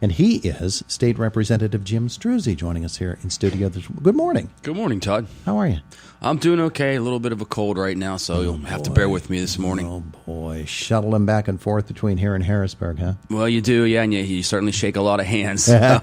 And he is State Representative Jim Struzzi joining us here in studio. Good morning. Good morning, Todd. How are you? I'm doing okay. A little bit of a cold right now, so you'll have to bear with me this morning. Oh, boy. Shuttling back and forth between here and Harrisburg, huh? Well, you do, yeah, and you certainly shake a lot of hands. So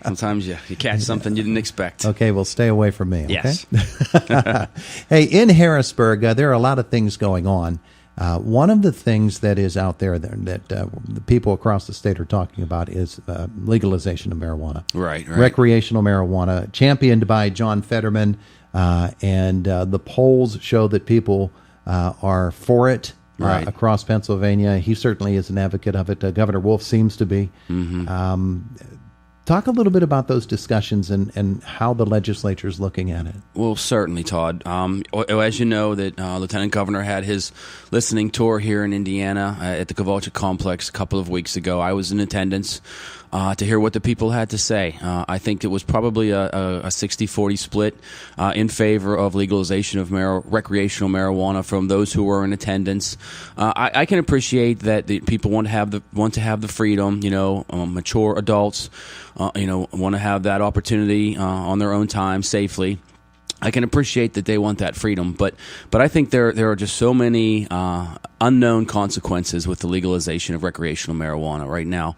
sometimes you catch something you didn't expect. Okay, well, stay away from me, okay? Yes. Hey, in Harrisburg, there are a lot of things going on. One of the things that is out there that the people across the state are talking about is legalization of marijuana. Right. Recreational marijuana, championed by John Fetterman, and the polls show that people are for it across Pennsylvania. He certainly is an advocate of it. Governor Wolf seems to be. Mm-hmm. Talk a little bit about those discussions and how the legislature is looking at it. Well, certainly, Todd. As you know, that Lieutenant Governor had his listening tour here in Indiana at the Kovalchik Complex a couple of weeks ago. I was in attendance to hear what the people had to say. I think it was probably a 60-40 split in favor of legalization of recreational marijuana from those who were in attendance. I can appreciate that the people want to have the freedom. Mature adults, want to have that opportunity on their own time safely. I can appreciate that they want that freedom, but I think there are just so many unknown consequences with the legalization of recreational marijuana right now.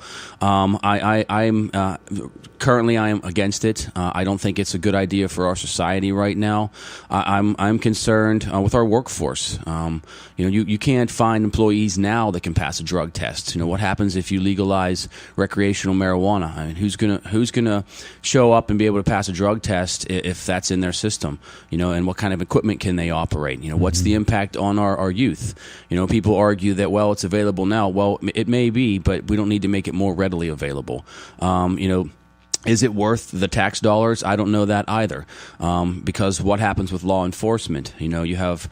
Currently I am against it. I don't think it's a good idea for our society right now. I'm concerned with our workforce. You can't find employees now that can pass a drug test. What happens if you legalize recreational marijuana? I mean, who's gonna show up and be able to pass a drug test if that's in their system? And what kind of equipment can they operate? What's the impact on our youth? People argue that, well, it's available now. Well, it may be, but we don't need to make it more readily available. Is it worth the tax dollars? I don't know that either, because what happens with law enforcement? You have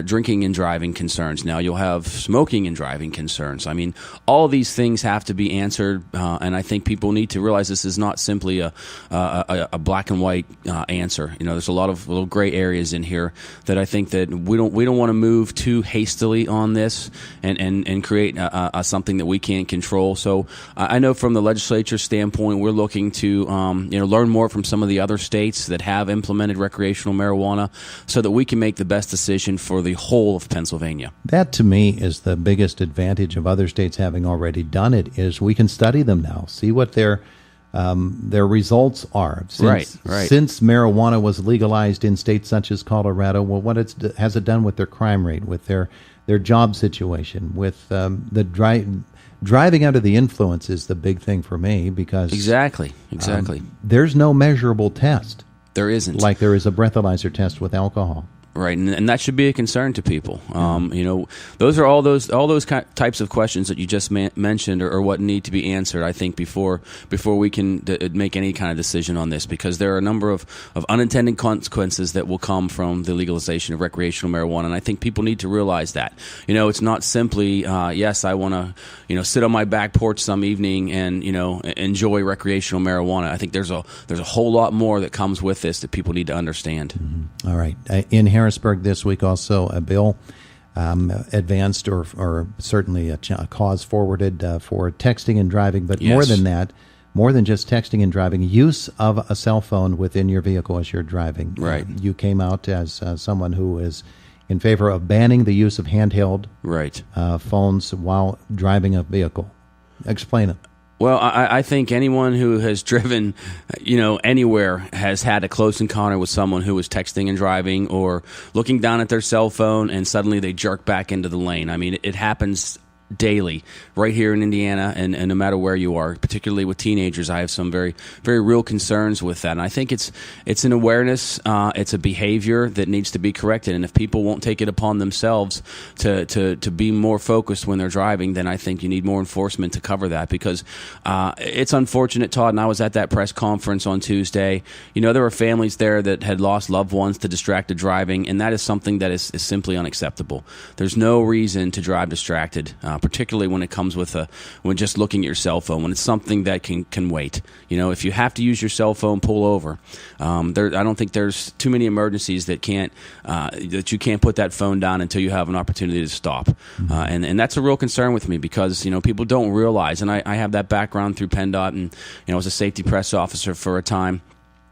drinking and driving concerns. Now you'll have smoking and driving concerns. I mean, all these things have to be answered, and I think people need to realize this is not simply a black and white answer. There's a lot of little gray areas in here that I think that we don't want to move too hastily on this and create something that we can't control. So I know from the legislature standpoint, we're looking to learn more from some of the other states that have implemented recreational marijuana so that we can make the best decision for the whole of Pennsylvania. That, to me, is the biggest advantage of other states having already done it, is we can study them now, see what their results are. Since marijuana was legalized in states such as Colorado, well, what has it done with their crime rate, with their job situation, with driving under the influence is the big thing for me, because exactly. There's no measurable test. There isn't, like there is a breathalyzer test with alcohol. Right, and that should be a concern to people. Those are all those types of questions that you just mentioned are what need to be answered, I think, before we can make any kind of decision on this, because there are a number of unintended consequences that will come from the legalization of recreational marijuana, and I think people need to realize that. It's not simply, yes, I want to, sit on my back porch some evening and, enjoy recreational marijuana. I think there's a whole lot more that comes with this that people need to understand. Mm-hmm. All right. In Harrisburg this week, also a bill advanced or certainly a cause forwarded for texting and driving, but more than that, more than just texting and driving, use of a cell phone within your vehicle as you're driving. Right. You came out as someone who is in favor of banning the use of handheld phones while driving a vehicle. Explain it. Well, I think anyone who has driven, anywhere has had a close encounter with someone who was texting and driving or looking down at their cell phone and suddenly they jerk back into the lane. I mean, it happens daily right here in Indiana, and no matter where you are, particularly with teenagers. I have some very, very real concerns with that, and I think it's an awareness, it's a behavior that needs to be corrected, and if people won't take it upon themselves to be more focused when they're driving, then I think you need more enforcement to cover that, because it's unfortunate, Todd, and I was at that press conference on Tuesday. There were families there that had lost loved ones to distracted driving, and that is something that is simply unacceptable. There's no reason to drive distracted. particularly when it comes when just looking at your cell phone, when it's something that can wait. If you have to use your cell phone, pull over. I don't think there's too many emergencies that you can't put that phone down until you have an opportunity to stop. And that's a real concern with me because, people don't realize, and I have that background through PennDOT and, I was a safety press officer for a time.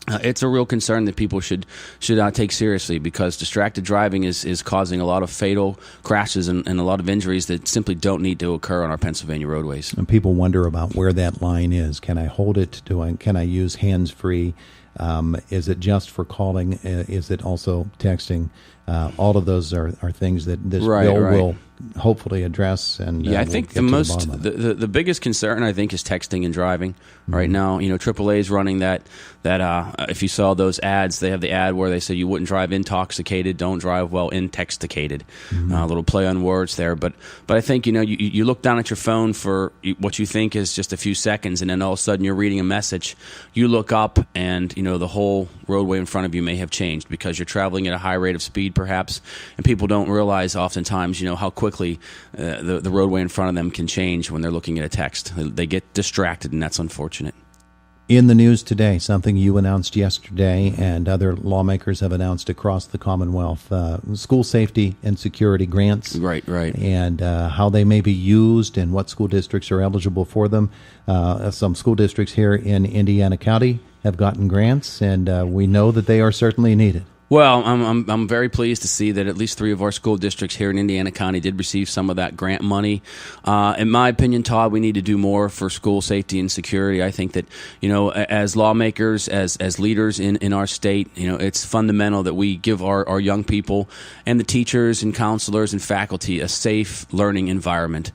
It's a real concern that people should take seriously because distracted driving is causing a lot of fatal crashes and a lot of injuries that simply don't need to occur on our Pennsylvania roadways. And people wonder about where that line is. Can I hold it? Can I use hands-free? Is it just for calling? Is it also texting? All of those are things that this bill will hopefully address. And I think the biggest concern I think is texting and driving right now. AAA is running that if you saw those ads, they have the ad where they say you wouldn't drive intoxicated, don't drive while intoxicated. A little play on words there, but I think you look down at your phone for what you think is just a few seconds, and then all of a sudden you're reading a message. You look up, and the whole roadway in front of you may have changed because you're traveling at a high rate of speed, perhaps, and people don't realize oftentimes how quickly the roadway in front of them can change when they're looking at a text. They get distracted, and that's unfortunate. In the news today, something you announced yesterday and other lawmakers have announced across the Commonwealth, school safety and security grants. Right. And how they may be used and what school districts are eligible for them. Some school districts here in Indiana County have gotten grants, and we know that they are certainly needed. Well, I'm very pleased to see that at least 3 of our school districts here in Indiana County did receive some of that grant money. In my opinion, Todd, we need to do more for school safety and security. I think that, as lawmakers, as leaders in our state, it's fundamental that we give our young people and the teachers and counselors and faculty a safe learning environment.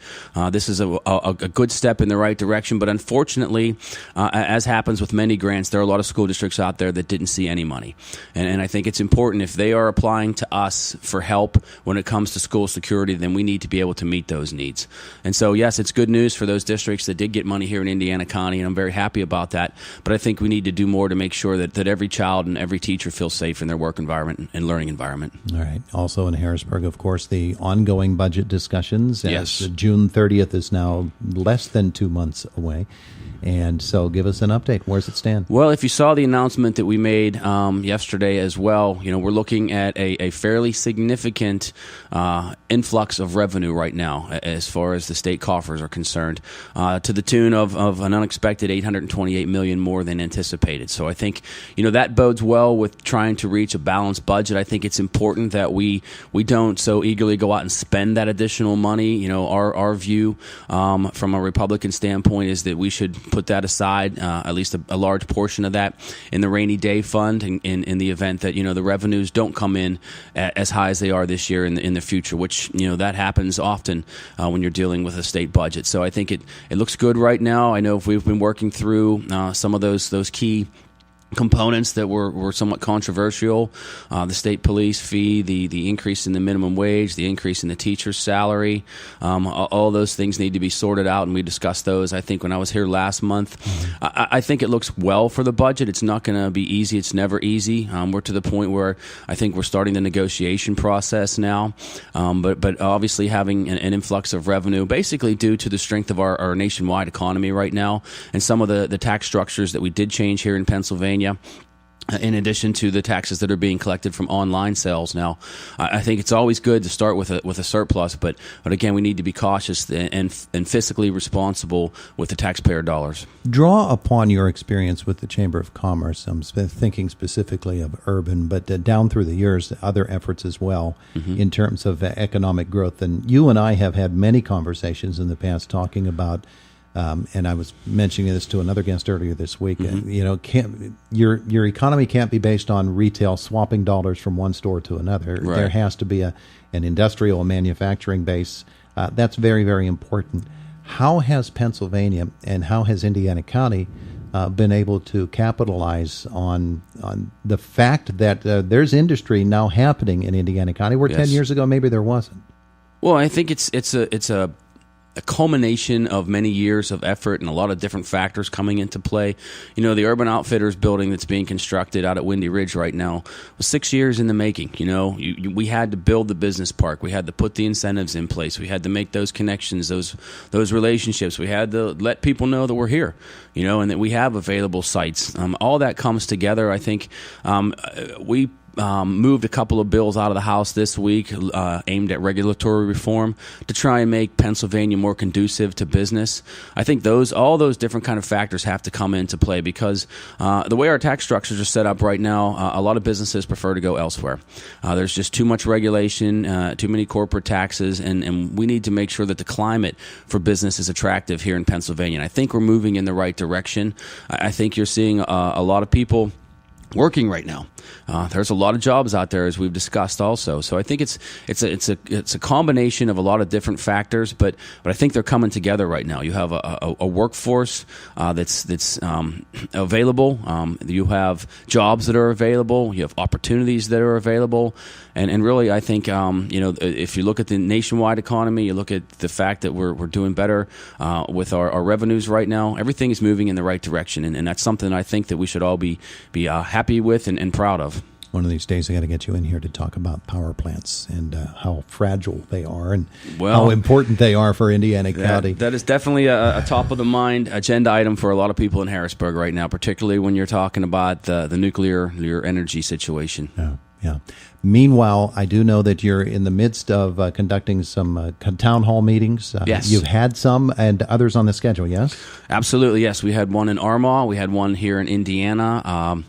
This is a good step in the right direction, but unfortunately, as happens with many grants, there are a lot of school districts out there that didn't see any money. And I think it's important if they are applying to us for help when it comes to school security, then we need to be able to meet those needs. And so, yes, it's good news for those districts that did get money here in Indiana County, and I'm very happy about that. But I think we need to do more to make sure that every child and every teacher feels safe in their work environment and learning environment. All right. Also in Harrisburg, of course, the ongoing budget discussions. Yes. June 30th is now less than 2 months away. And so give us an update. Where's it stand? Well, if you saw the announcement that we made yesterday as well, we're looking at a fairly significant influx of revenue right now as far as the state coffers are concerned, to the tune of an unexpected $828 million more than anticipated. So I think, that bodes well with trying to reach a balanced budget. I think it's important that we don't so eagerly go out and spend that additional money. Our view from a Republican standpoint is that we should put that aside, at least a large portion of that in the rainy day fund in the event that, the revenues don't come in as high as they are this year in the future, which, that happens often when you're dealing with a state budget. So I think it looks good right now. I know if we've been working through some of those key components that were somewhat controversial, the state police fee, the increase in the minimum wage, the increase in the teacher's salary, all those things need to be sorted out, and we discussed those, I think, when I was here last month. I think it looks well for the budget. It's not going to be easy. It's never easy. We're to the point where I think we're starting the negotiation process now, but obviously having an influx of revenue, basically due to the strength of our nationwide economy right now, and some of the tax structures that we did change here in Pennsylvania, in addition to the taxes that are being collected from online sales now. I think it's always good to start with a surplus, but again, we need to be cautious and fiscally responsible with the taxpayer dollars. Draw upon your experience with the Chamber of Commerce. I'm thinking specifically of urban, but down through the years, other efforts as well in terms of economic growth. And you and I have had many conversations in the past talking about and I was mentioning this to another guest earlier this week. Your economy can't be based on retail swapping dollars from one store to another. Right. There has to be an industrial manufacturing base. That's very, very important. How has Pennsylvania and how has Indiana County been able to capitalize on the fact that there's industry now happening in Indiana County where 10 years ago maybe there wasn't? Well, I think it's a culmination of many years of effort and a lot of different factors coming into play. You know, the Urban Outfitters building that's being constructed out at Windy Ridge right now was 6 years in the making. You know, we had to build the business park. We had to put the incentives in place. We had to make those connections, those relationships. We had to let people know that we're here, you know, and that we have available sites. All that comes together. I think we moved a couple of bills out of the House this week aimed at regulatory reform to try and make Pennsylvania more conducive to business. I think all those different kind of factors have to come into play because the way our tax structures are set up right now, a lot of businesses prefer to go elsewhere. There's just too much regulation, too many corporate taxes, and we need to make sure that the climate for business is attractive here in Pennsylvania. And I think we're moving in the right direction. I think you're seeing a lot of people working right now. There's a lot of jobs out there, as we've discussed also. So I think it's a combination of a lot of different factors, but I think they're coming together right now. You have a workforce that's available. You have jobs that are available. You have opportunities that are available. And really, I think if you look at the nationwide economy, you look at the fact that we're doing better with our revenues right now. Everything is moving in the right direction, and that's something I think that we should all be happy with and proud of. One of these days, I got to get you in here to talk about power plants and how fragile they are and how important they are for Indiana County. That is definitely a top of the mind agenda item for a lot of people in Harrisburg right now, particularly when you're talking about the nuclear energy situation. Yeah. Meanwhile, I do know that you're in the midst of conducting some town hall meetings. Yes. You've had some and others on the schedule, yes? Absolutely, yes. We had one in Armagh. We had one here in Indiana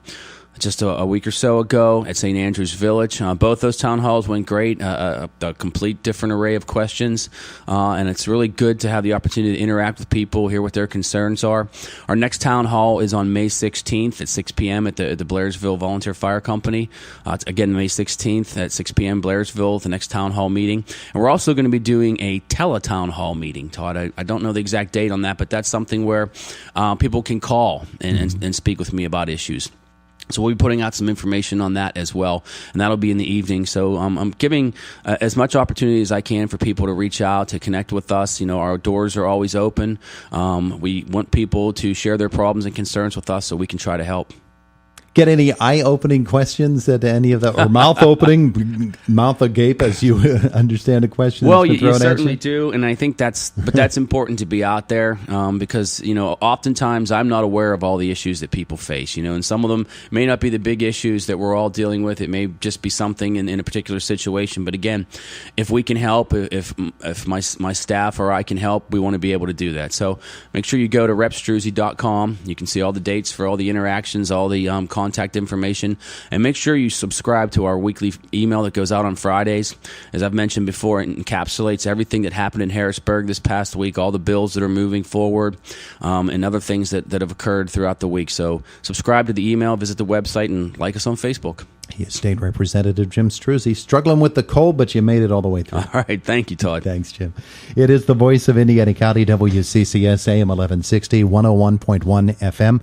just a week or so ago at St. Andrews Village. Both those town halls went great, a complete different array of questions, and it's really good to have the opportunity to interact with people, hear what their concerns are. Our next town hall is on May 16th at 6 p.m. at the Blairsville Volunteer Fire Company. It's again, May 16th at 6 p.m. Blairsville, the next town hall meeting. And we're also going to be doing a teletown hall meeting, Todd. I don't know the exact date on that, but that's something where people can call and speak with me about issues. So we'll be putting out some information on that as well, and that'll be in the evening. So I'm giving as much opportunity as I can for people to reach out, to connect with us. You know, our doors are always open. We want people to share their problems and concerns with us so we can try to help. Get any eye-opening questions at any of that, or mouth-opening, mouth agape as you understand a question? Well, you certainly do, and I think that's important to be out there because, you know, oftentimes I'm not aware of all the issues that people face, you know, and some of them may not be the big issues that we're all dealing with. It may just be something in a particular situation. But again, if we can help, if my staff or I can help, we want to be able to do that. So make sure you go to repstruzzi.com. You can see all the dates for all the interactions, all the contact information, and make sure you subscribe to our weekly email that goes out on Fridays. As I've mentioned before, it encapsulates everything that happened in Harrisburg this past week, all the bills that are moving forward, and other things that have occurred throughout the week. So subscribe to the email, visit the website, and like us on Facebook. He is State Representative Jim Struzzi, struggling with the cold, but you made it all the way through. All right. Thank you, Todd. Thanks, Jim. It is the voice of Indiana County, WCCS AM 1160, 101.1 FM.